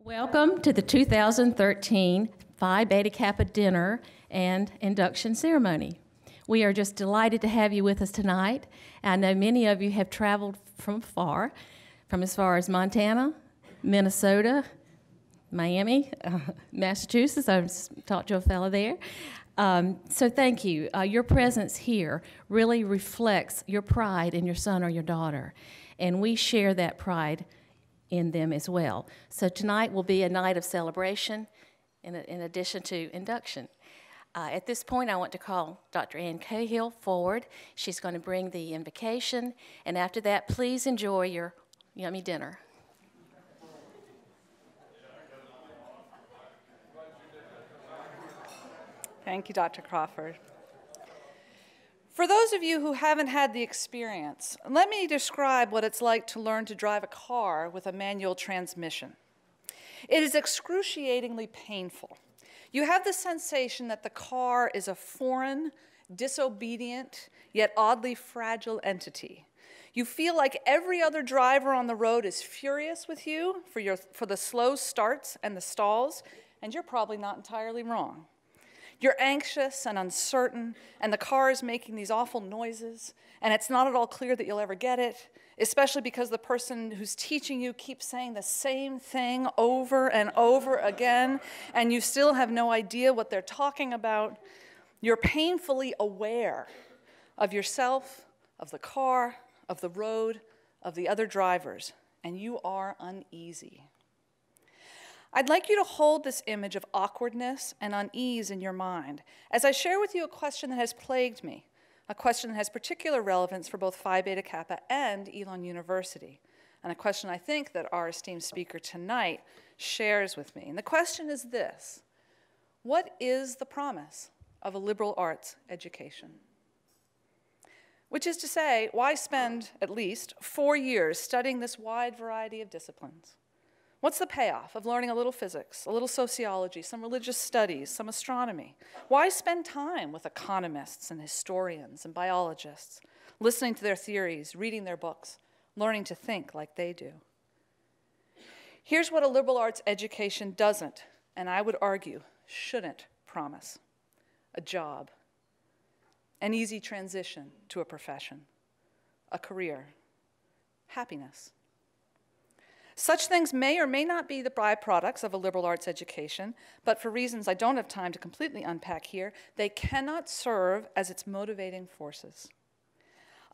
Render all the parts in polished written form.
Welcome to the 2013 Phi Beta Kappa dinner and induction ceremony. We are just delighted to have you with us tonight. I know many of you have traveled from as far as Montana, Minnesota, Miami, Massachusetts. I've talked to a fellow there. So thank you. Your presence here really reflects your pride in your son or your daughter, and we share that pride in them as well. So tonight will be a night of celebration in addition to induction. At this point, I want to call Dr. Ann Cahill forward. She's going to bring the invocation, and after that, please enjoy your yummy dinner. Thank you, Dr. Crawford. For those of you who haven't had the experience, let me describe what it's like to learn to drive a car with a manual transmission. It is excruciatingly painful. You have the sensation that the car is a foreign, disobedient, yet oddly fragile entity. You feel like every other driver on the road is furious with you for the slow starts and the stalls, and you're probably not entirely wrong. You're anxious and uncertain, and the car is making these awful noises, and it's not at all clear that you'll ever get it, especially because the person who's teaching you keeps saying the same thing over and over again, and you still have no idea what they're talking about. You're painfully aware of yourself, of the car, of the road, of the other drivers, and you are uneasy. I'd like you to hold this image of awkwardness and unease in your mind as I share with you a question that has plagued me, a question that has particular relevance for both Phi Beta Kappa and Elon University, and a question I think that our esteemed speaker tonight shares with me. And the question is this: what is the promise of a liberal arts education? Which is to say, why spend at least 4 years studying this wide variety of disciplines? What's the payoff of learning a little physics, a little sociology, some religious studies, some astronomy? Why spend time with economists and historians and biologists, listening to their theories, reading their books, learning to think like they do? Here's what a liberal arts education doesn't, and I would argue shouldn't, promise: a job, an easy transition to a profession, a career, happiness. Such things may or may not be the byproducts of a liberal arts education, but for reasons I don't have time to completely unpack here, they cannot serve as its motivating forces.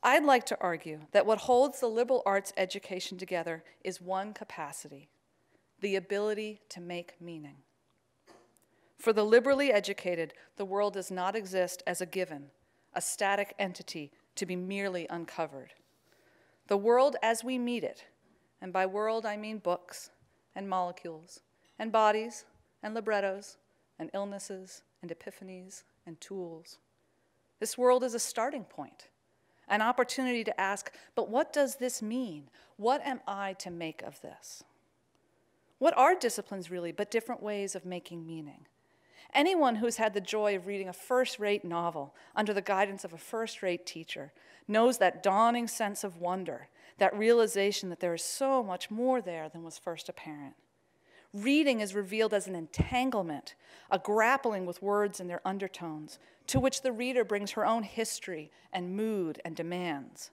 I'd like to argue that what holds the liberal arts education together is one capacity: the ability to make meaning. For the liberally educated, the world does not exist as a given, a static entity to be merely uncovered. The world as we meet it, and by world I mean books and molecules and bodies and librettos and illnesses and epiphanies and tools. This world is a starting point, an opportunity to ask, but what does this mean? What am I to make of this? What are disciplines really but different ways of making meaning? Anyone who's had the joy of reading a first-rate novel under the guidance of a first-rate teacher knows that dawning sense of wonder, that realization that there is so much more there than was first apparent. Reading is revealed as an entanglement, a grappling with words and their undertones, to which the reader brings her own history and mood and demands,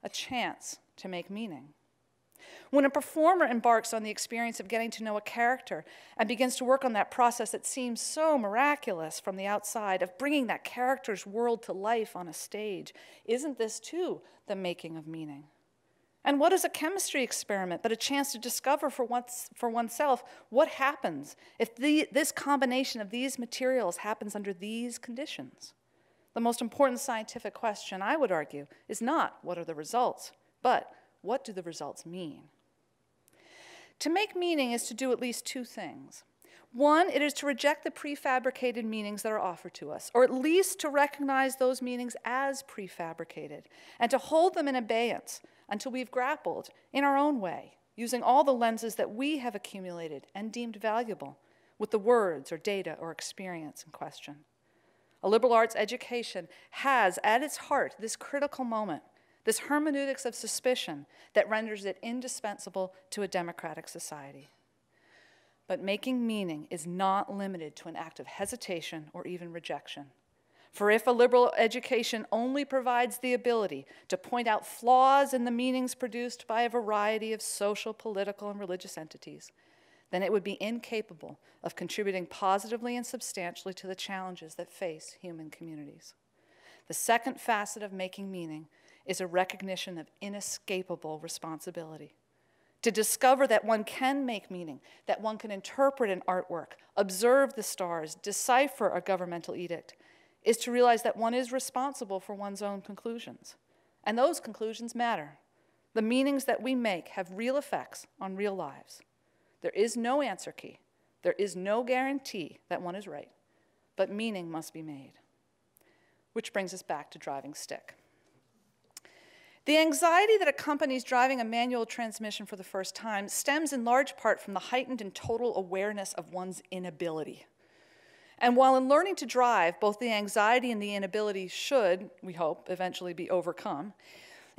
a chance to make meaning. When a performer embarks on the experience of getting to know a character and begins to work on that process that seems so miraculous from the outside, of bringing that character's world to life on a stage, isn't this too the making of meaning? And what is a chemistry experiment but a chance to discover for oneself what happens if this combination of these materials happens under these conditions? The most important scientific question, I would argue, is not what are the results, but what do the results mean? To make meaning is to do at least two things. One, it is to reject the prefabricated meanings that are offered to us, or at least to recognize those meanings as prefabricated, and to hold them in abeyance until we've grappled in our own way, using all the lenses that we have accumulated and deemed valuable with the words or data or experience in question. A liberal arts education has at its heart this critical moment, this hermeneutics of suspicion that renders it indispensable to a democratic society. But making meaning is not limited to an act of hesitation or even rejection. For if a liberal education only provides the ability to point out flaws in the meanings produced by a variety of social, political, and religious entities, then it would be incapable of contributing positively and substantially to the challenges that face human communities. The second facet of making meaning is a recognition of inescapable responsibility. To discover that one can make meaning, that one can interpret an artwork, observe the stars, decipher a governmental edict, is to realize that one is responsible for one's own conclusions. And those conclusions matter. The meanings that we make have real effects on real lives. There is no answer key. There is no guarantee that one is right, but meaning must be made. Which brings us back to driving stick. The anxiety that accompanies driving a manual transmission for the first time stems in large part from the heightened and total awareness of one's inability. And while in learning to drive, both the anxiety and the inability should, we hope, eventually be overcome,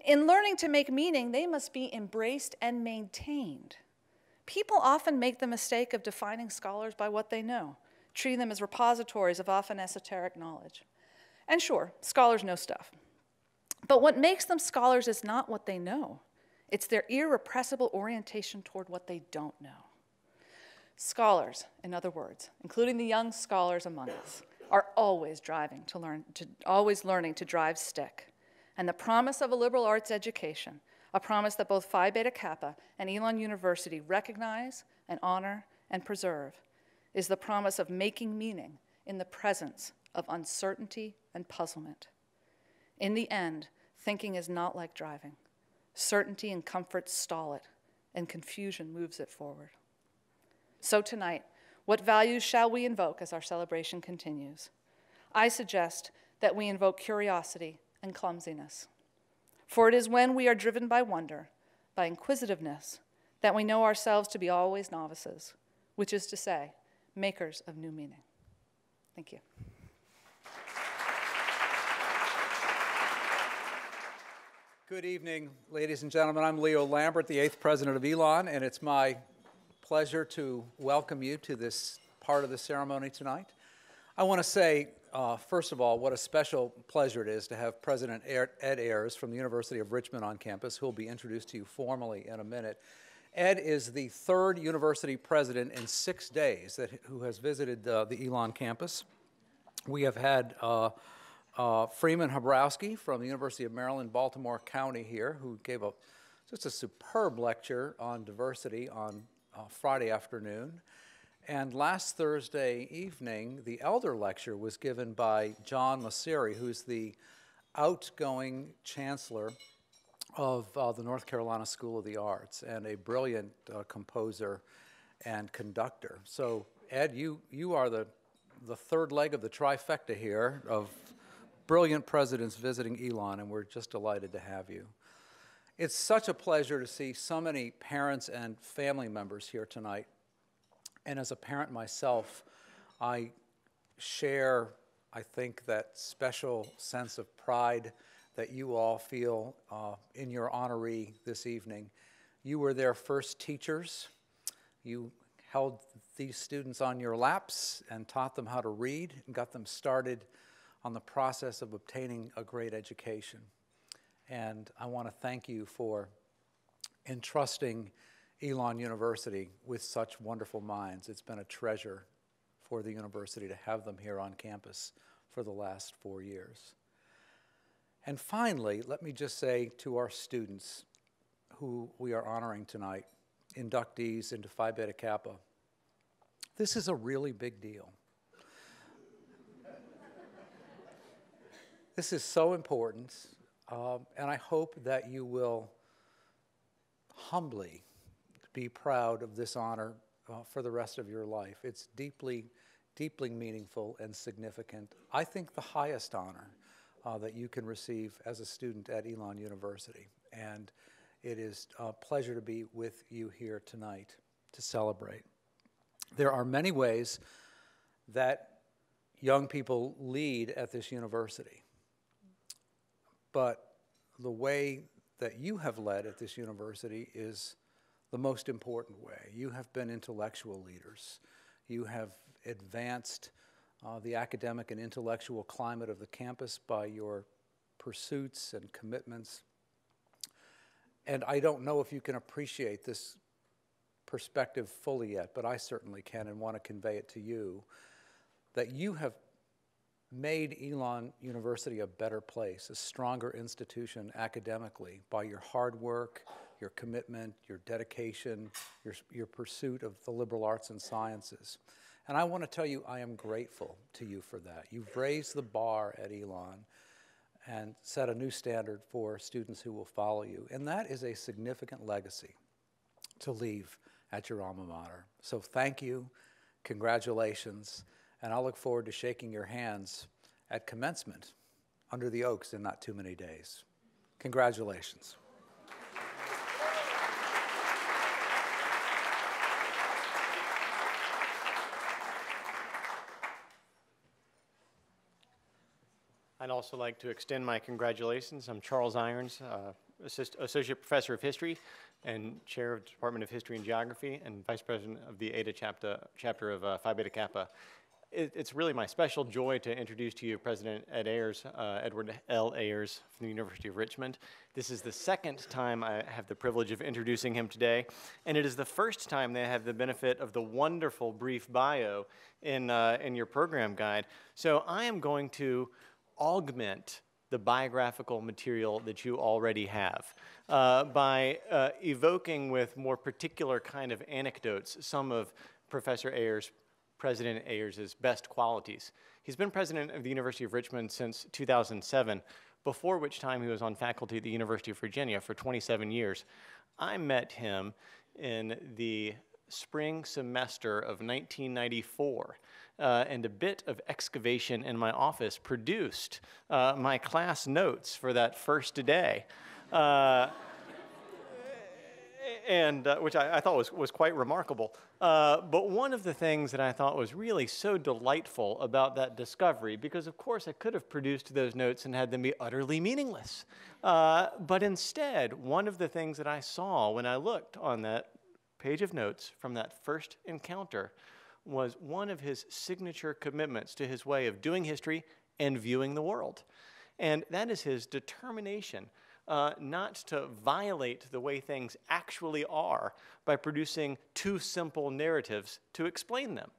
in learning to make meaning, they must be embraced and maintained. People often make the mistake of defining scholars by what they know, treating them as repositories of often esoteric knowledge. And sure, scholars know stuff. But what makes them scholars is not what they know. It's their irrepressible orientation toward what they don't know. Scholars, in other words, including the young scholars among us, are always always learning to drive stick. And the promise of a liberal arts education, a promise that both Phi Beta Kappa and Elon University recognize and honor and preserve, is the promise of making meaning in the presence of uncertainty and puzzlement. In the end, thinking is not like driving. Certainty and comfort stall it, and confusion moves it forward. So tonight, what values shall we invoke as our celebration continues? I suggest that we invoke curiosity and clumsiness. For it is when we are driven by wonder, by inquisitiveness, that we know ourselves to be always novices, which is to say, makers of new meaning. Thank you. Good evening, ladies and gentlemen. I'm Leo Lambert, the 8th president of Elon, and it's my pleasure to welcome you to this part of the ceremony tonight. I want to say, first of all, what a special pleasure it is to have President Ed Ayers from the University of Richmond on campus, who will be introduced to you formally in a minute. Ed is the 3rd university president in 6 days who has visited the Elon campus. We have had Freeman Habrowski from the University of Maryland, Baltimore County here, who gave just a superb lecture on diversity on Friday afternoon. And last Thursday evening, the elder lecture was given by John Masseri, who's the outgoing chancellor of the North Carolina School of the Arts and a brilliant composer and conductor. So, Ed, you are the third leg of the trifecta here of brilliant presidents visiting Elon, and we're just delighted to have you. It's such a pleasure to see so many parents and family members here tonight. And as a parent myself, I share, I think, that special sense of pride that you all feel in your honoree this evening. You were their first teachers. You held these students on your laps and taught them how to read and got them started on the process of obtaining a great education. And I want to thank you for entrusting Elon University with such wonderful minds. It's been a treasure for the university to have them here on campus for the last 4 years. And finally, let me just say to our students who we are honoring tonight, inductees into Phi Beta Kappa, this is a really big deal. This is so important, and I hope that you will humbly be proud of this honor for the rest of your life. It's deeply, deeply meaningful and significant. I think the highest honor that you can receive as a student at Elon University. And it is a pleasure to be with you here tonight to celebrate. There are many ways that young people lead at this university. But the way that you have led at this university is the most important way. You have been intellectual leaders. You have advanced the academic and intellectual climate of the campus by your pursuits and commitments. And I don't know if you can appreciate this perspective fully yet, but I certainly can and want to convey it to you, that you have made Elon University a better place, a stronger institution academically by your hard work, your commitment, your dedication, your pursuit of the liberal arts and sciences. And I want to tell you, I am grateful to you for that. You've raised the bar at Elon and set a new standard for students who will follow you. And that is a significant legacy to leave at your alma mater. So thank you, congratulations, and I look forward to shaking your hands at commencement under the oaks in not too many days. Congratulations. I'd also like to extend my congratulations. I'm Charles Ayers, Associate Professor of History and Chair of the Department of History and Geography and Vice President of the Eta chapter of Phi Beta Kappa. It's really my special joy to introduce to you President Ayers, Edward L. Ayers from the University of Richmond. This is the second time I have the privilege of introducing him today, and it is the first time that I have the benefit of the wonderful brief bio in your program guide. So I am going to augment the biographical material that you already have by evoking with more particular kind of anecdotes some of Professor Ayers, President Ayers' best qualities. He's been president of the University of Richmond since 2007, before which time he was on faculty at the University of Virginia for 27 years. I met him in the spring semester of 1994, and a bit of excavation in my office produced my class notes for that first day. Which I thought was quite remarkable. But one of the things that I thought was really so delightful about that discovery, because of course I could have produced those notes and had them be utterly meaningless. But instead, one of the things that I saw when I looked on that page of notes from that first encounter was one of his signature commitments to his way of doing history and viewing the world. And that is his determination not to violate the way things actually are by producing too simple narratives to explain them.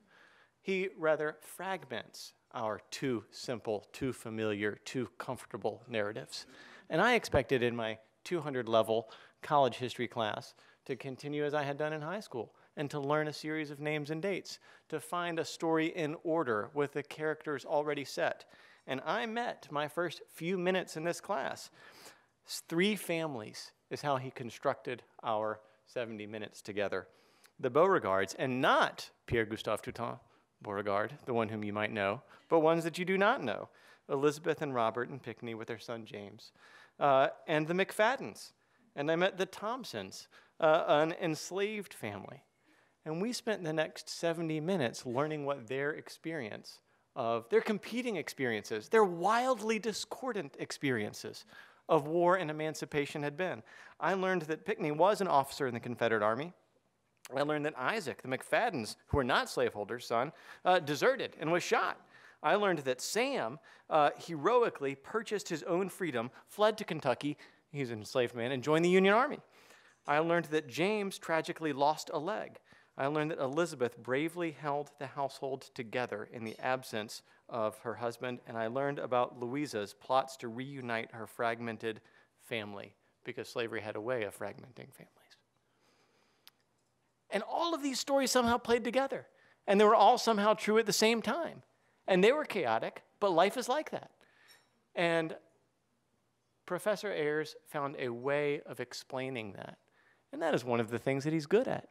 He rather fragments our too simple, too familiar, too comfortable narratives. And I expected in my 200 level college history class to continue as I had done in high school and to learn a series of names and dates, to find a story in order with the characters already set. And I met my first few minutes in this class. 3 families is how he constructed our 70 minutes together. The Beauregards, and not Pierre-Gustave Toutain Beauregard, the one whom you might know, but ones that you do not know. Elizabeth and Robert and Pinckney with their son James. And the McFaddens. And I met the Thompsons, an enslaved family. And we spent the next 70 minutes learning what their experience of, their competing experiences, their wildly discordant experiences of war and emancipation had been. I learned that Pinckney was an officer in the Confederate Army. I learned that Isaac, the McFaddens, who were not slaveholders' son, deserted and was shot. I learned that Sam heroically purchased his own freedom, fled to Kentucky, he's an enslaved man, and joined the Union Army. I learned that James tragically lost a leg. I learned that Elizabeth bravely held the household together in the absence of her husband, and I learned about Louisa's plots to reunite her fragmented family, because slavery had a way of fragmenting families. And all of these stories somehow played together, and they were all somehow true at the same time. And they were chaotic, but life is like that. And Professor Ayers found a way of explaining that, and that is one of the things that he's good at.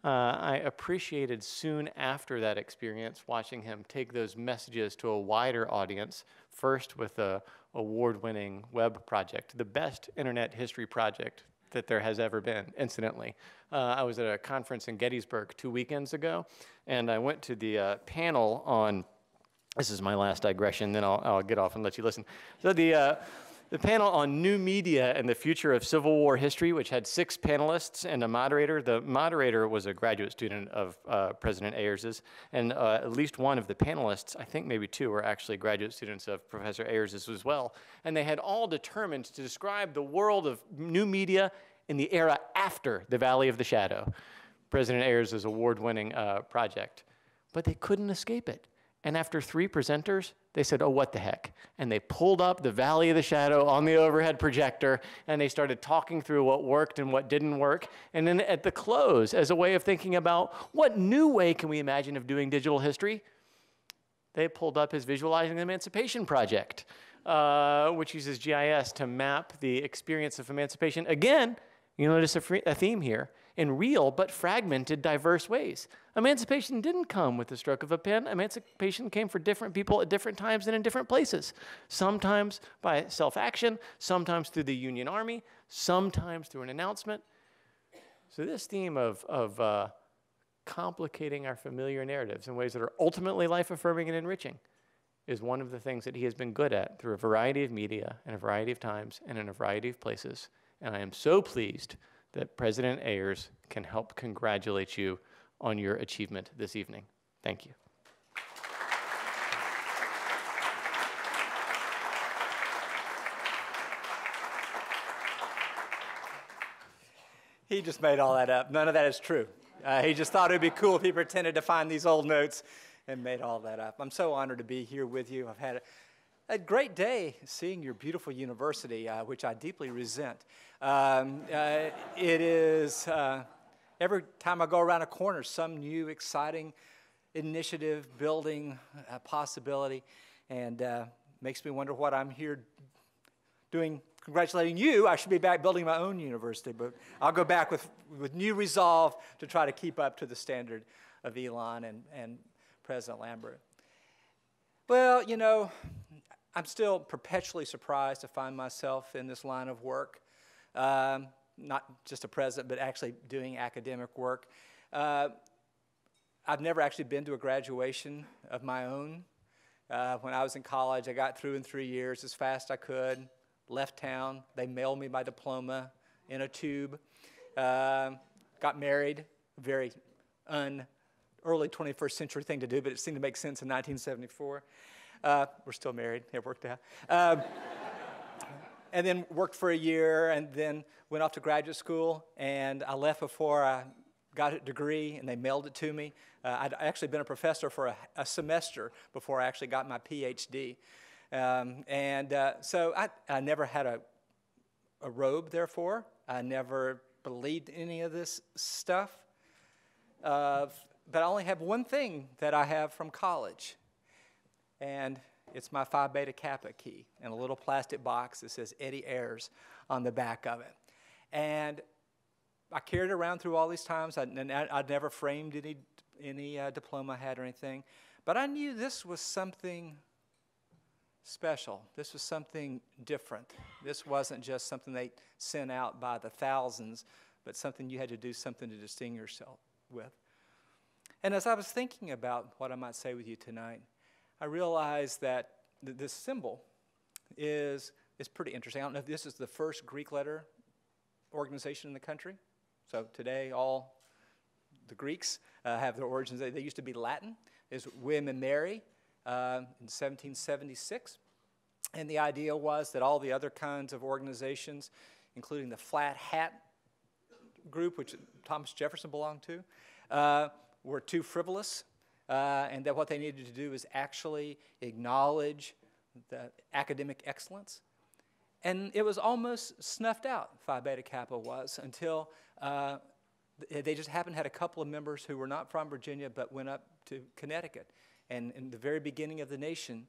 I appreciated soon after that experience watching him take those messages to a wider audience, first with an award-winning web project, the best internet history project that there has ever been, incidentally. I was at a conference in Gettysburg 2 weekends ago, and I went to the panel on, this is my last digression, then I'll get off and let you listen. So The panel on new media and the future of Civil War history, which had 6 panelists and a moderator. The moderator was a graduate student of President Ayers's, and at least one of the panelists, I think maybe 2, were actually graduate students of Professor Ayers's as well. And they had all determined to describe the world of new media in the era after the Valley of the Shadow, President Ayers' award-winning project. But they couldn't escape it. And after 3 presenters, they said, oh, what the heck? And they pulled up the Valley of the Shadow on the overhead projector, and they started talking through what worked and what didn't work. And then at the close, as a way of thinking about what new way can we imagine of doing digital history, they pulled up his Visualizing the Emancipation project, which uses GIS to map the experience of emancipation. Again, you notice a theme here, in real but fragmented, diverse ways. Emancipation didn't come with the stroke of a pen. Emancipation came for different people at different times and in different places. Sometimes by self-action, sometimes through the Union Army, sometimes through an announcement. So this theme of complicating our familiar narratives in ways that are ultimately life-affirming and enriching is one of the things that he has been good at through a variety of media and a variety of times and in a variety of places. And I am so pleased that President Ayers can help congratulate you on your achievement this evening. Thank you. He just made all that up. None of that is true. He just thought it would be cool if he pretended to find these old notes and made all that up. I'm so honored to be here with you. I've had a great day seeing your beautiful university, which I deeply resent. It is, every time I go around a corner, some new exciting initiative, building, possibility, and makes me wonder what I'm here doing. Congratulating you. I should be back building my own university, but I'll go back with new resolve to try to keep up to the standard of Elon and President Lambert. Well, you know, I'm still perpetually surprised to find myself in this line of work, not just a president, but actually doing academic work. I've never actually been to a graduation of my own. When I was in college, I got through in 3 years as fast as I could, left town. They mailed me my diploma in a tube, got married, very early 21st century thing to do, but it seemed to make sense in 1974. We're still married. It worked out. And then worked for a year and then went off to graduate school. And I left before I got a degree, and they mailed it to me. I'd actually been a professor for a semester before I actually got my PhD. So I never had a robe, therefore. I never believed any of this stuff. But I only have one thing that I have from college. And it's my Phi Beta Kappa key in a little plastic box that says Eddie Ayers on the back of it. And I carried it around through all these times. I'd never framed any diploma I had or anything. But I knew this was something special. This was something different. This wasn't just something they sent out by the thousands, but something you had to do something to distinguish yourself with. And as I was thinking about what I might say with you tonight, I realized that this symbol is pretty interesting. I don't know if this is the first Greek letter organization in the country. So today, all the Greeks have their origins. They used to be Latin. Is William and Mary in 1776. And the idea was that all the other kinds of organizations, including the Flat Hat group, which Thomas Jefferson belonged to, were too frivolous. And that what they needed to do is actually acknowledge the academic excellence. And it was almost snuffed out, Phi Beta Kappa was, until they just happened to have a couple of members who were not from Virginia but went up to Connecticut. And in the very beginning of the nation,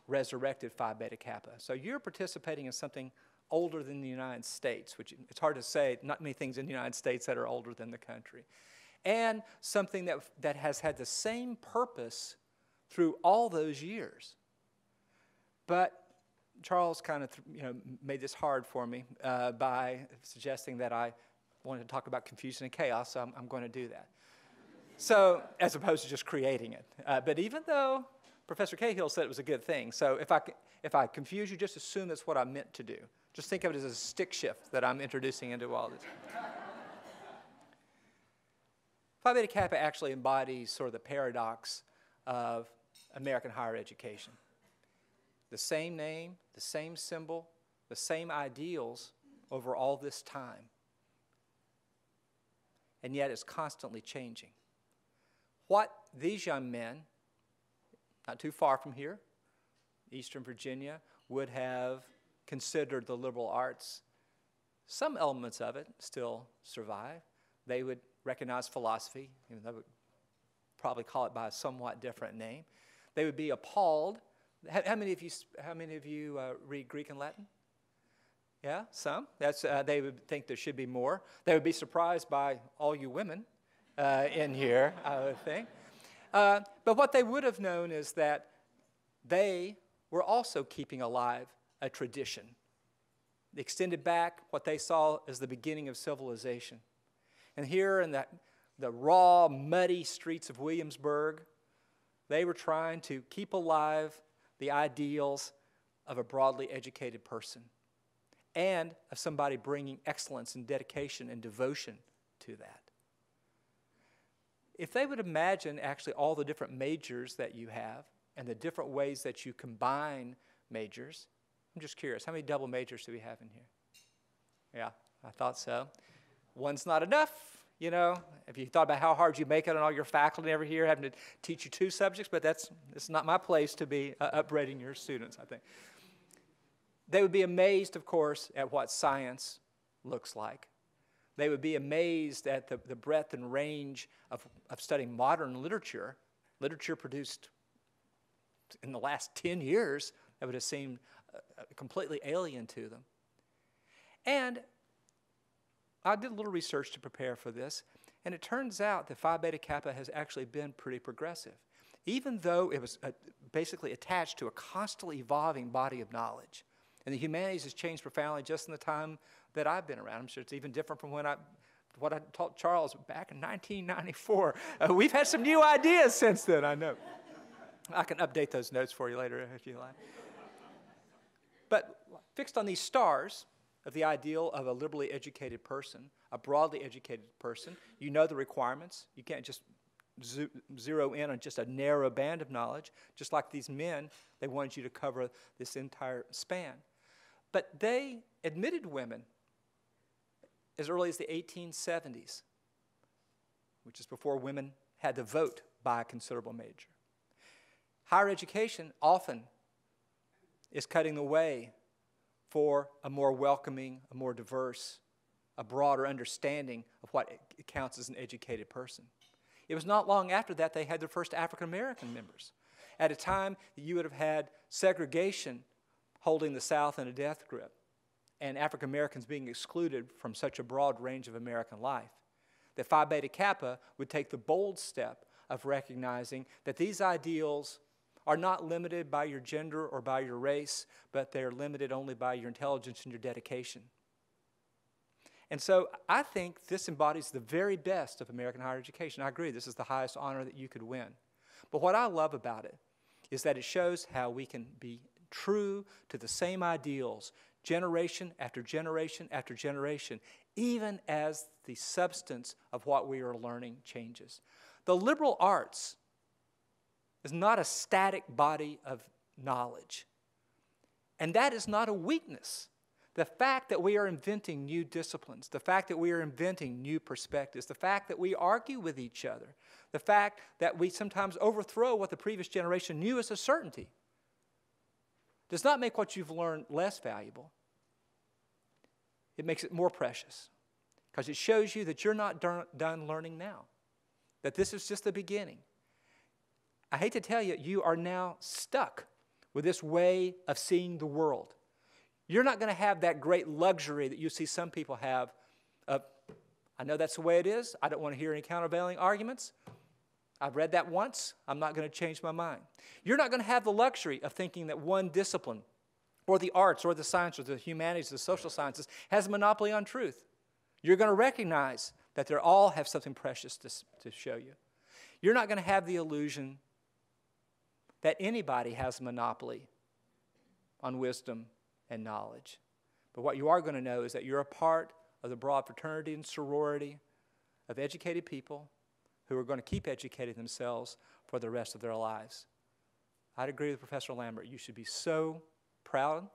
resurrected Phi Beta Kappa. So you're participating in something older than the United States, which it's hard to say, not many things in the United States that are older than the country. And something that has had the same purpose through all those years. But Charles kind of made this hard for me by suggesting that I wanted to talk about confusion and chaos, so I'm going to do that. So, as opposed to just creating it. But even though Professor Cahill said it was a good thing. So if I confuse you, just assume that's what I meant to do. Just think of it as a stick shift that I'm introducing into all this. Phi Beta Kappa actually embodies sort of the paradox of American higher education. The same name, the same symbol, the same ideals over all this time. And yet it's constantly changing. What these young men, not too far from here, Eastern Virginia, would have considered the liberal arts, some elements of it still survive. They would recognize philosophy, even though they would probably call it by a somewhat different name. They would be appalled. How many of you read Greek and Latin? Yeah, some. They would think there should be more. They would be surprised by all you women in here, I would think. But what they would have known is that they were also keeping alive a tradition. They extended back what they saw as the beginning of civilization. And here in the raw, muddy streets of Williamsburg, they were trying to keep alive the ideals of a broadly educated person and of somebody bringing excellence and dedication and devotion to that. If they would imagine actually all the different majors that you have and the different ways that you combine majors, I'm just curious, how many double majors do we have in here? Yeah, I thought so. One's not enough, you know. If you thought about how hard you make it on all your faculty over here, having to teach you 2 subjects, but it's not my place to be upbraiding your students, I think. They would be amazed, of course, at what science looks like. They would be amazed at the breadth and range of studying modern literature. Literature produced in the last 10 years that would have seemed completely alien to them. And I did a little research to prepare for this, and it turns out that Phi Beta Kappa has actually been pretty progressive. Even though it was basically attached to a constantly evolving body of knowledge. And the humanities has changed profoundly just in the time that I've been around. I'm sure it's even different from what I taught Charles back in 1994. We've had some new ideas since then, I know. I can update those notes for you later if you like. But fixed on these stars of the ideal of a liberally educated person, a broadly educated person, you know the requirements. You can't just zero in on just a narrow band of knowledge. Just like these men, they wanted you to cover this entire span. But they admitted women as early as the 1870s, which is before women had to vote by a considerable major. Higher education often is cutting the way for a more welcoming, a more diverse, a broader understanding of what counts as an educated person. It was not long after that they had their first African American members. At a time that you would have had segregation holding the South in a death grip and African Americans being excluded from such a broad range of American life, that Phi Beta Kappa would take the bold step of recognizing that these ideals are not limited by your gender or by your race, but they're limited only by your intelligence and your dedication. And so I think this embodies the very best of American higher education. I agree, this is the highest honor that you could win. But what I love about it is that it shows how we can be true to the same ideals generation after generation after generation, even as the substance of what we are learning changes. The liberal arts is not a static body of knowledge. And that is not a weakness. The fact that we are inventing new disciplines, the fact that we are inventing new perspectives, the fact that we argue with each other, the fact that we sometimes overthrow what the previous generation knew as a certainty, does not make what you've learned less valuable. It makes it more precious because it shows you that you're not done learning now, that this is just the beginning. I hate to tell you, you are now stuck with this way of seeing the world. You're not going to have that great luxury that you see some people have of, I know that's the way it is. I don't want to hear any countervailing arguments. I've read that once. I'm not going to change my mind. You're not going to have the luxury of thinking that one discipline or the arts or the sciences or the humanities or the social sciences has a monopoly on truth. You're going to recognize that they all have something precious to show you. You're not going to have the illusion that anybody has a monopoly on wisdom and knowledge. But what you are going to know is that you're a part of the broad fraternity and sorority of educated people who are going to keep educating themselves for the rest of their lives. I'd agree with Professor Lambert. You should be so proud,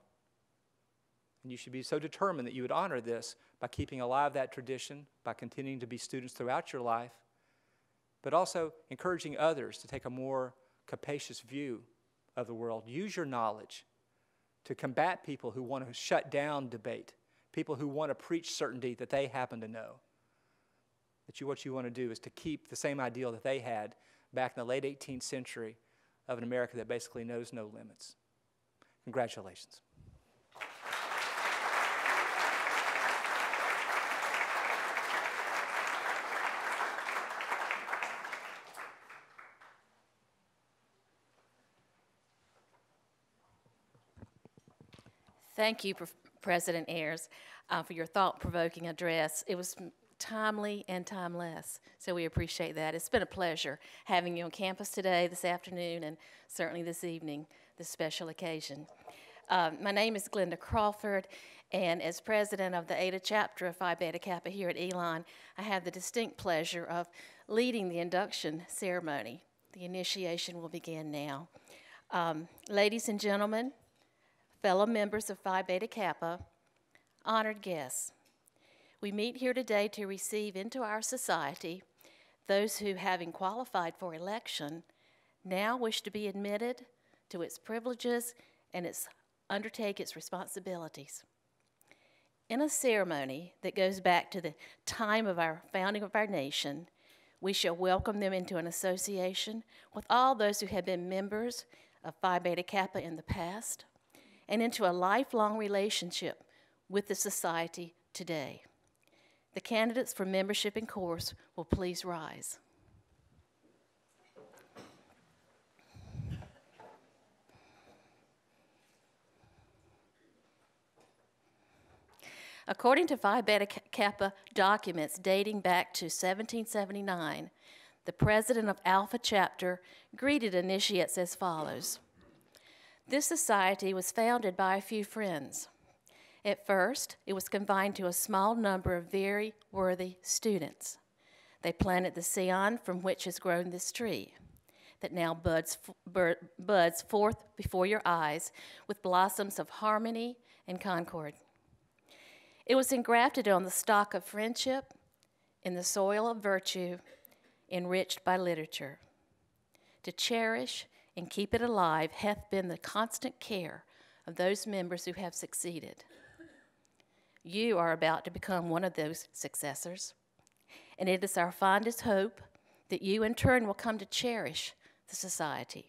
and you should be so determined that you would honor this by keeping alive that tradition, by continuing to be students throughout your life, but also encouraging others to take a more capacious view of the world. Use your knowledge to combat people who want to shut down debate, people who want to preach certainty that they happen to know. What you want to do is to keep the same ideal that they had back in the late 18th century of an America that basically knows no limits. Congratulations. Thank you, President Ayers, for your thought-provoking address. It was timely and timeless, so we appreciate that. It's been a pleasure having you on campus today, this afternoon, and certainly this evening, this special occasion. My name is Glenda Crawford, and as president of the Eta chapter of Phi Beta Kappa here at Elon, I have the distinct pleasure of leading the induction ceremony. The initiation will begin now. Ladies and gentlemen, fellow members of Phi Beta Kappa, honored guests, we meet here today to receive into our society those who, having qualified for election, now wish to be admitted to its privileges and undertake its responsibilities. In a ceremony that goes back to the time of our founding of our nation, we shall welcome them into an association with all those who have been members of Phi Beta Kappa in the past, and into a lifelong relationship with the society today. The candidates for membership in course will please rise. According to Phi Beta Kappa documents dating back to 1779, the president of Alpha Chapter greeted initiates as follows. This society was founded by a few friends. At first, it was confined to a small number of very worthy students. They planted the scion from which has grown this tree that now buds forth before your eyes with blossoms of harmony and concord. It was engrafted on the stock of friendship, in the soil of virtue, enriched by literature. To cherish and keep it alive hath been the constant care of those members who have succeeded. You are about to become one of those successors, and it is our fondest hope that you in turn will come to cherish the society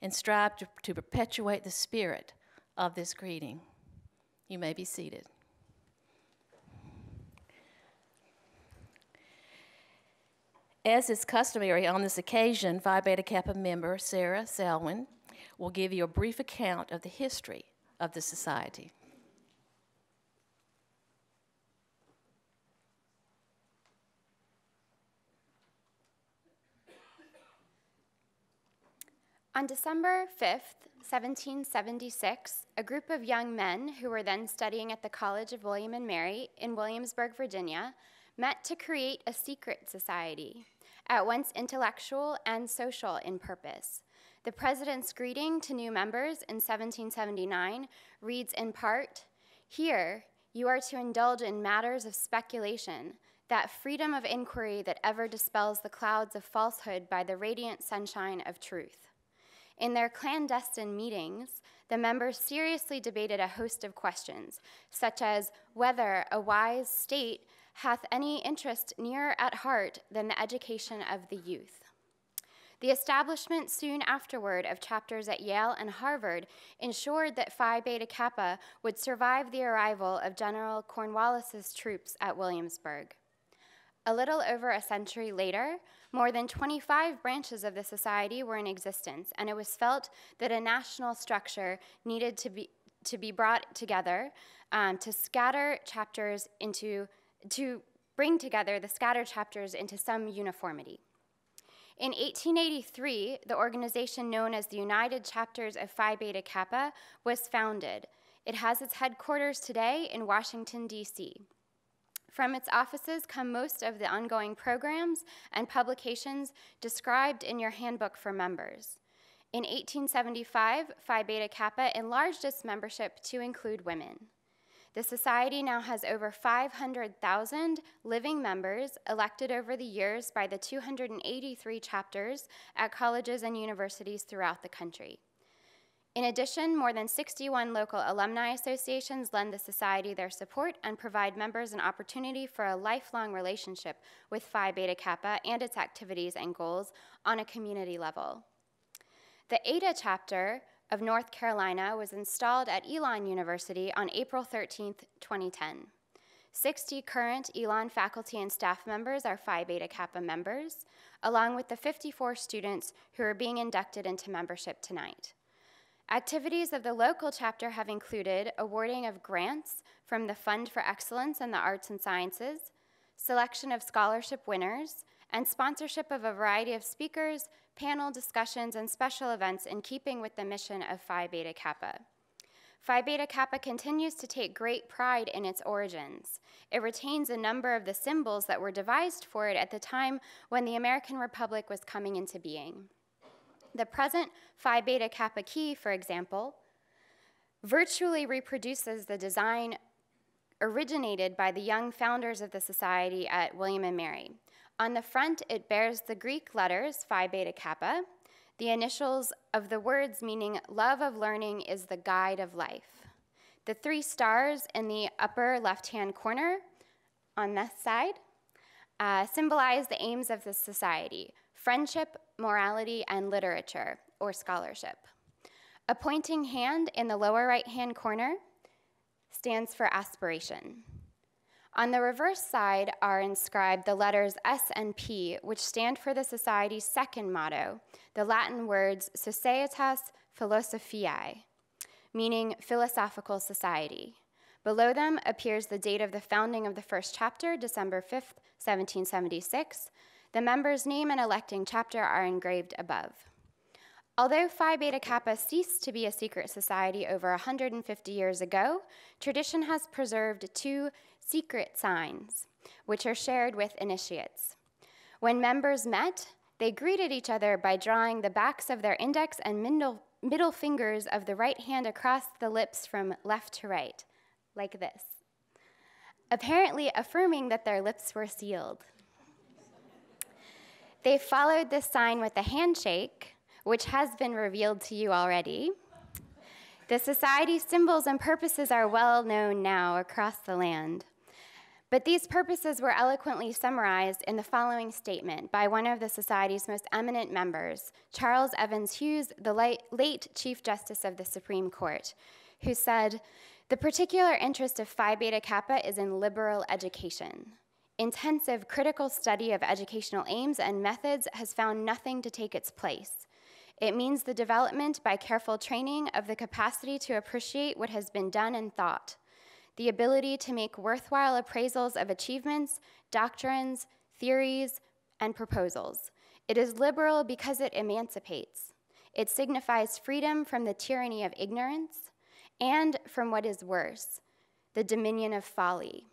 and strive to perpetuate the spirit of this greeting. You may be seated. As is customary on this occasion, Phi Beta Kappa member Sarah Selwyn will give you a brief account of the history of the society. On December 5th, 1776, a group of young men who were then studying at the College of William and Mary in Williamsburg, Virginia, met to create a secret society, at once intellectual and social in purpose. The president's greeting to new members in 1779 reads in part, "Here you are to indulge in matters of speculation, that freedom of inquiry that ever dispels the clouds of falsehood by the radiant sunshine of truth." In their clandestine meetings, the members seriously debated a host of questions, such as whether a wise state hath any interest nearer at heart than the education of the youth. The establishment soon afterward of chapters at Yale and Harvard ensured that Phi Beta Kappa would survive the arrival of General Cornwallis's troops at Williamsburg. A little over a century later, more than 25 branches of the society were in existence, and it was felt that a national structure needed to be brought together to bring together the scattered chapters into some uniformity. In 1883, the organization known as the United Chapters of Phi Beta Kappa was founded. It has its headquarters today in Washington, D.C. From its offices come most of the ongoing programs and publications described in your handbook for members. In 1875, Phi Beta Kappa enlarged its membership to include women. The society now has over 500,000 living members elected over the years by the 283 chapters at colleges and universities throughout the country. In addition, more than 61 local alumni associations lend the society their support and provide members an opportunity for a lifelong relationship with Phi Beta Kappa and its activities and goals on a community level. The Eta chapter of North Carolina was installed at Elon University on April 13, 2010. 60 current Elon faculty and staff members are Phi Beta Kappa members, along with the 54 students who are being inducted into membership tonight. Activities of the local chapter have included awarding of grants from the Fund for Excellence in the Arts and Sciences, selection of scholarship winners, and sponsorship of a variety of speakers, panel discussions, and special events in keeping with the mission of Phi Beta Kappa. Phi Beta Kappa continues to take great pride in its origins. It retains a number of the symbols that were devised for it at the time when the American Republic was coming into being. The present Phi Beta Kappa key, for example, virtually reproduces the design originated by the young founders of the society at William and Mary. On the front, it bears the Greek letters Phi Beta Kappa, the initials of the words meaning love of learning is the guide of life. The 3 stars in the upper left-hand corner on this side symbolize the aims of the society: friendship, morality, and literature, or scholarship. A pointing hand in the lower right-hand corner stands for aspiration. On the reverse side are inscribed the letters S and P, which stand for the society's second motto, the Latin words Societas Philosophiae, meaning philosophical society. Below them appears the date of the founding of the first chapter, December 5th, 1776. The member's name and electing chapter are engraved above. Although Phi Beta Kappa ceased to be a secret society over 150 years ago, tradition has preserved 2 secret signs, which are shared with initiates. When members met, they greeted each other by drawing the backs of their index and middle fingers of the right hand across the lips from left to right, like this, apparently affirming that their lips were sealed. They followed this sign with a handshake, which has been revealed to you already. The society's symbols and purposes are well known now across the land. But these purposes were eloquently summarized in the following statement by one of the society's most eminent members, Charles Evans Hughes, the late Chief Justice of the Supreme Court, who said, "The particular interest of Phi Beta Kappa is in liberal education. Intensive critical study of educational aims and methods has found nothing to take its place. It means the development by careful training of the capacity to appreciate what has been done and thought, the ability to make worthwhile appraisals of achievements, doctrines, theories, and proposals. It is liberal because it emancipates. It signifies freedom from the tyranny of ignorance and from what is worse, the dominion of folly.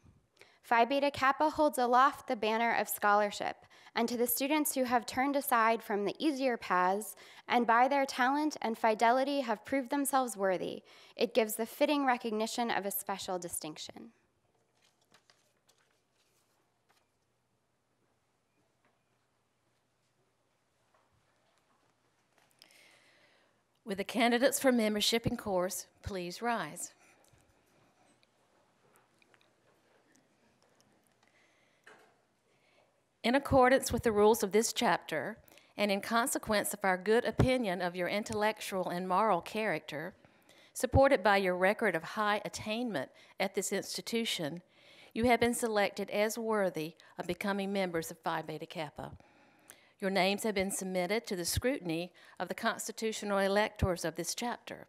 Phi Beta Kappa holds aloft the banner of scholarship, and to the students who have turned aside from the easier paths and by their talent and fidelity have proved themselves worthy, it gives the fitting recognition of a special distinction." With the candidates for membership in course, please rise. In accordance with the rules of this chapter, and in consequence of our good opinion of your intellectual and moral character, supported by your record of high attainment at this institution, you have been selected as worthy of becoming members of Phi Beta Kappa. Your names have been submitted to the scrutiny of the constitutional electors of this chapter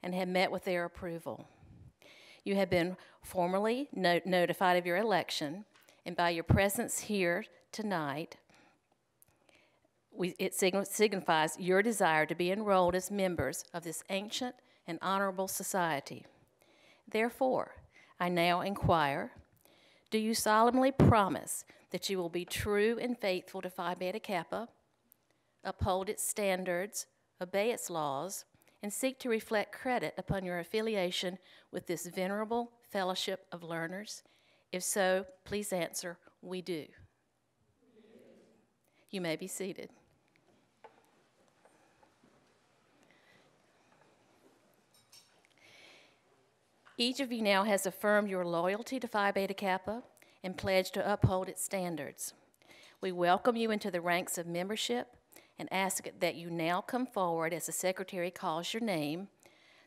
and have met with their approval. You have been formally notified of your election, and by your presence here tonight, It signifies your desire to be enrolled as members of this ancient and honorable society. Therefore, I now inquire, do you solemnly promise that you will be true and faithful to Phi Beta Kappa, uphold its standards, obey its laws, and seek to reflect credit upon your affiliation with this venerable fellowship of learners? If so, please answer, we do. You may be seated. Each of you now has affirmed your loyalty to Phi Beta Kappa and pledged to uphold its standards. We welcome you into the ranks of membership and ask that you now come forward as the secretary calls your name,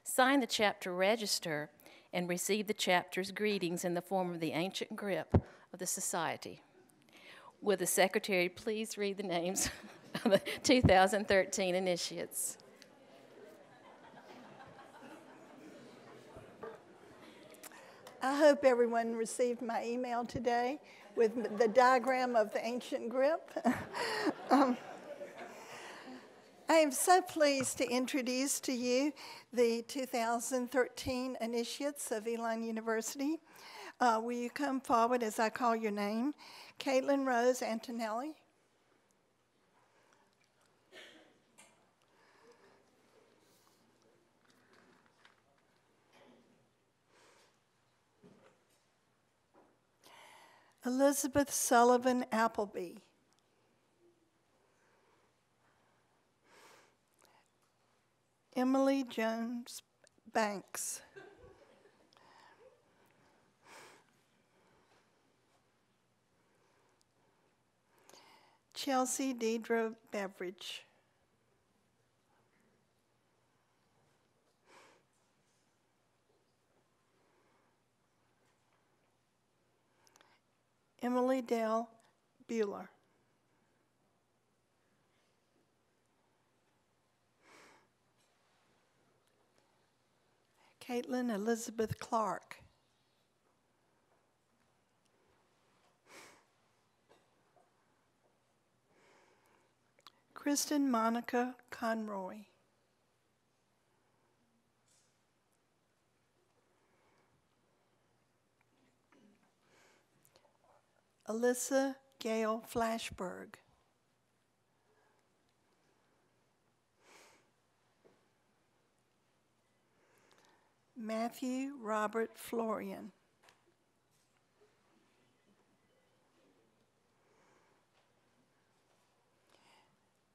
sign the chapter register, and receive the chapter's greetings in the form of the ancient grip of the society. Will the secretary please read the names of the 2013 initiates? I hope everyone received my email today with the diagram of the ancient grip. I am so pleased to introduce to you the 2013 initiates of Elon University. Will you come forward as I call your name? Caitlin Rose Antonelli. Elizabeth Sullivan Appleby. Emily Jones Banks. Chelsea Deidre Beveridge. Emily Dale Bueller. Caitlin Elizabeth Clark. Kristen Monica Conroy. Alyssa Gail Flashberg. Matthew Robert Florian.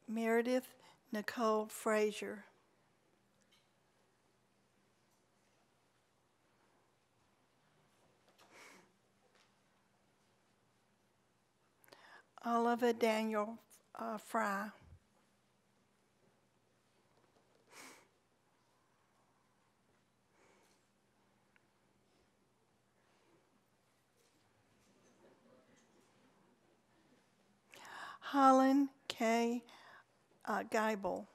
Meredith Nicole Frazier. Oliver Daniel Fry. Holland K. Geibel.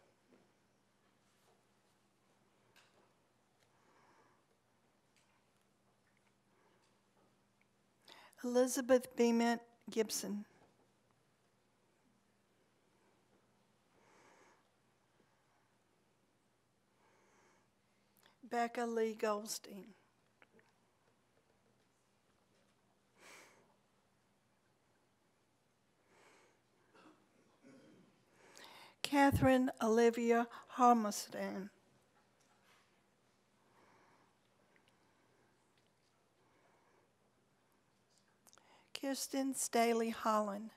Elizabeth Beament Gibson. Becca Lee Goldstein. Catherine Olivia Harmostan. Kirsten Staley Holland.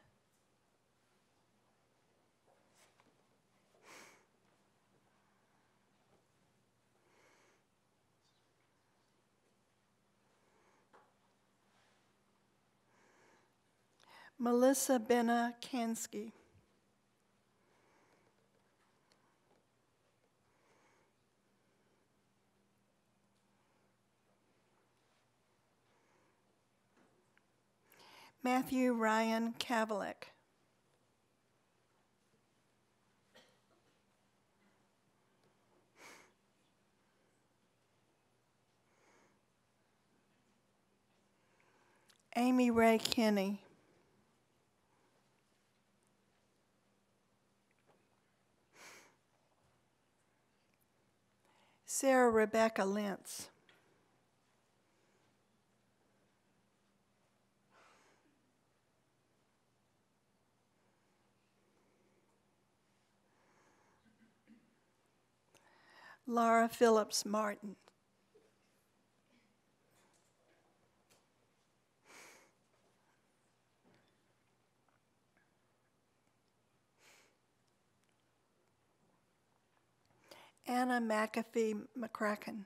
Melissa Benna Kansky. Matthew Ryan Kavalek. Amy Ray Kinney. Sarah Rebecca Lentz. Laura Phillips Martin. Anna McAfee McCracken.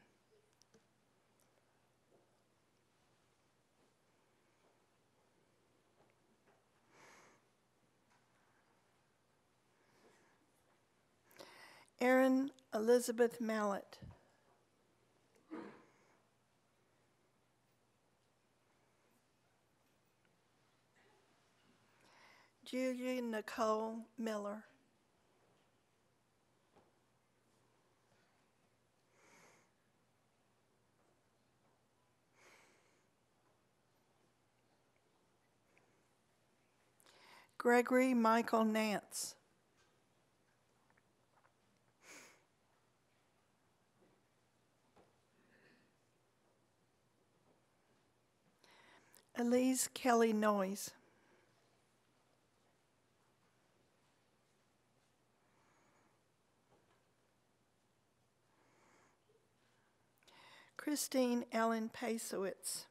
Erin Elizabeth Mallett. Julia Nicole Miller. Gregory Michael Nance. Elise Kelly Noyes. Christine Ellen Pasowitz.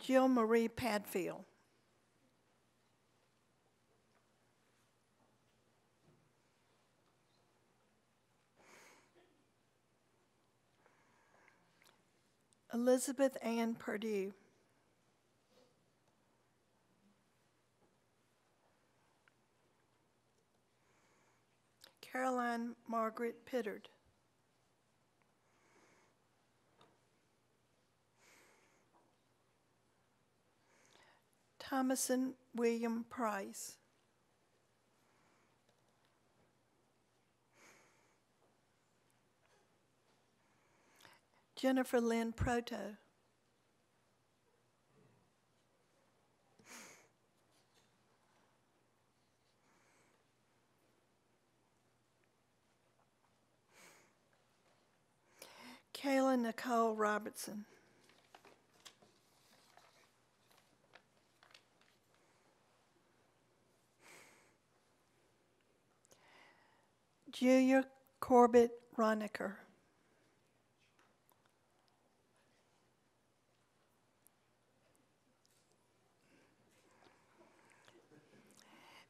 Jill Marie Padfield. Elizabeth Ann Purdue. Caroline Margaret Pittard. Thomason William Price. Jennifer Lynn Proto. Kayla Nicole Robertson. Julia Corbett Roniker.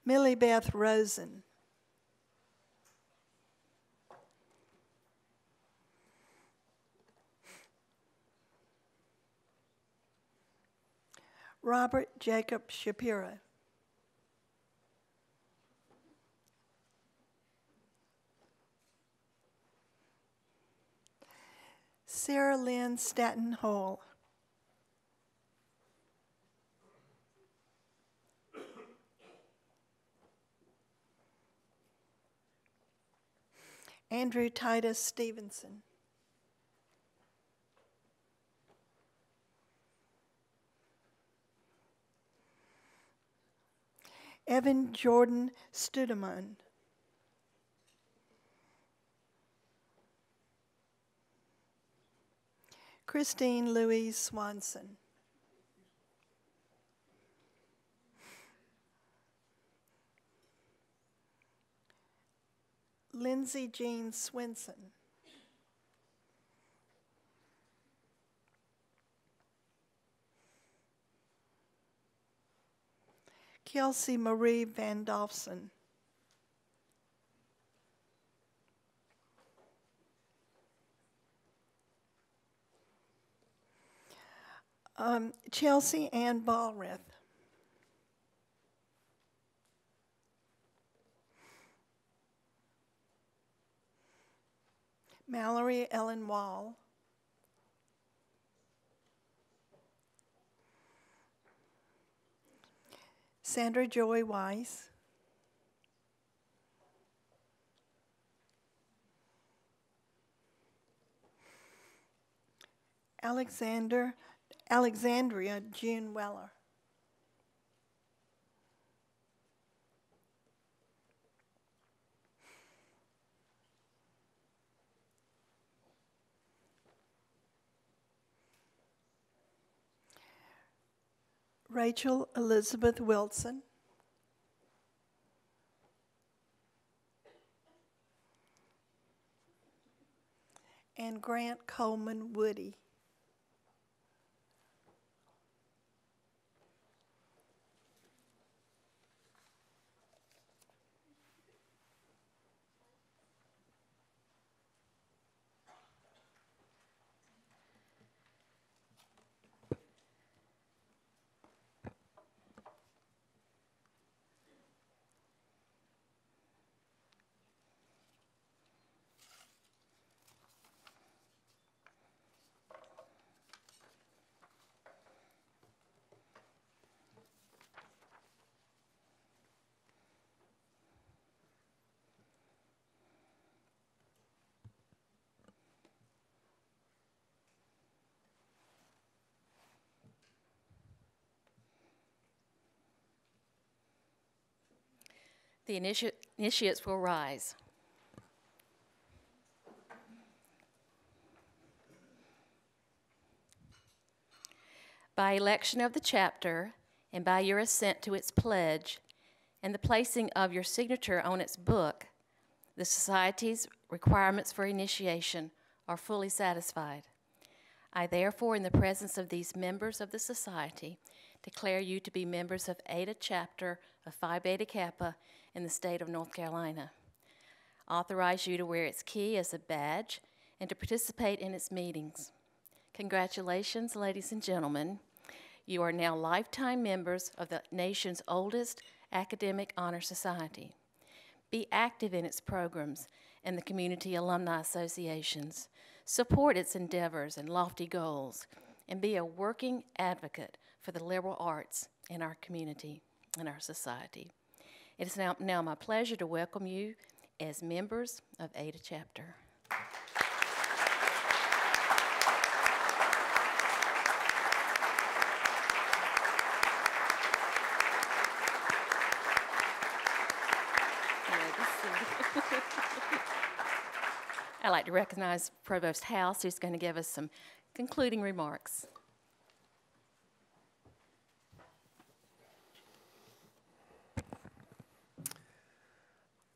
Millie Beth Rosen. Robert Jacob Shapiro. Sarah Lynn Staton Hall. Andrew Titus Stevenson. Evan Jordan Studemund. Christine Louise Swanson. Lindsay Jean Swinson. Kelsey Marie Van Dolfsen. Chelsea Ann Ballreth. Mallory Ellen Wall. Sandra Joy Weiss. Alexandria June Weller. Rachel Elizabeth Wilson. And Grant Coleman Woody. The initiates will rise. By election of the chapter and by your assent to its pledge and the placing of your signature on its book, the Society's requirements for initiation are fully satisfied. I therefore, in the presence of these members of the Society, declare you to be members of Eta Chapter of Phi Beta Kappa in the state of North Carolina. Authorize you to wear its key as a badge and to participate in its meetings. Congratulations, ladies and gentlemen. You are now lifetime members of the nation's oldest academic honor society. Be active in its programs and the community alumni associations. Support its endeavors and lofty goals, and be a working advocate for the liberal arts in our community and our society. It is now my pleasure to welcome you as members of Eta Chapter. I'd like to recognize Provost House, who's going to give us some concluding remarks.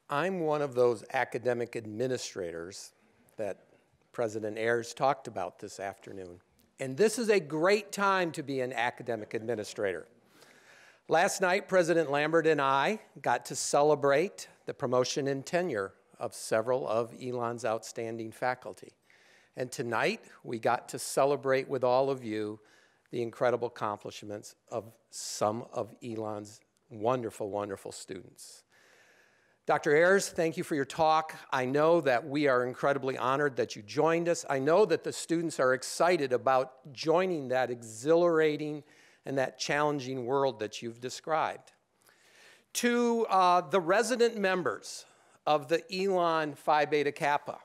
I'm one of those academic administrators that President Ayers talked about this afternoon. And this is a great time to be an academic administrator. Last night, President Lambert and I got to celebrate the promotion and tenure of several of Elon's outstanding faculty. And tonight, we got to celebrate with all of you the incredible accomplishments of some of Elon's wonderful, wonderful students. Dr. Ayers, thank you for your talk. I know that we are incredibly honored that you joined us. I know that the students are excited about joining that exhilarating and that challenging world that you've described. To the resident members of the Elon Phi Beta Kappa,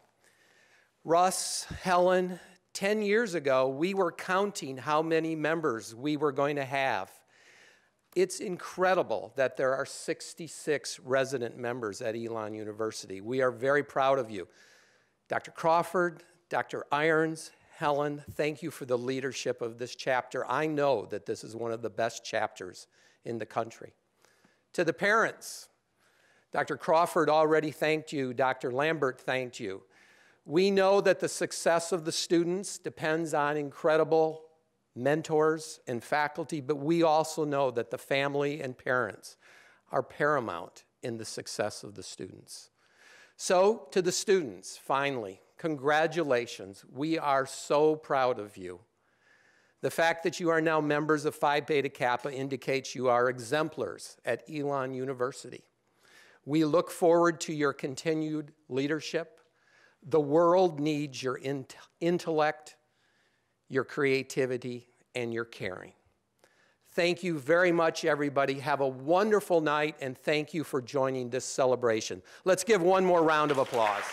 Russ, Helen, 10 years ago, we were counting how many members we were going to have. It's incredible that there are 66 resident members at Elon University. We are very proud of you. Dr. Crawford, Dr. Ayers, Helen, thank you for the leadership of this chapter. I know that this is one of the best chapters in the country. To the parents, Dr. Crawford already thanked you. Dr. Lambert thanked you. We know that the success of the students depends on incredible mentors and faculty, but we also know that the family and parents are paramount in the success of the students. So, to the students, finally, congratulations. We are so proud of you. The fact that you are now members of Phi Beta Kappa indicates you are exemplars at Elon University. We look forward to your continued leadership. The world needs your intellect, your creativity, and your caring. Thank you very much, everybody. Have a wonderful night, and thank you for joining this celebration. Let's give one more round of applause.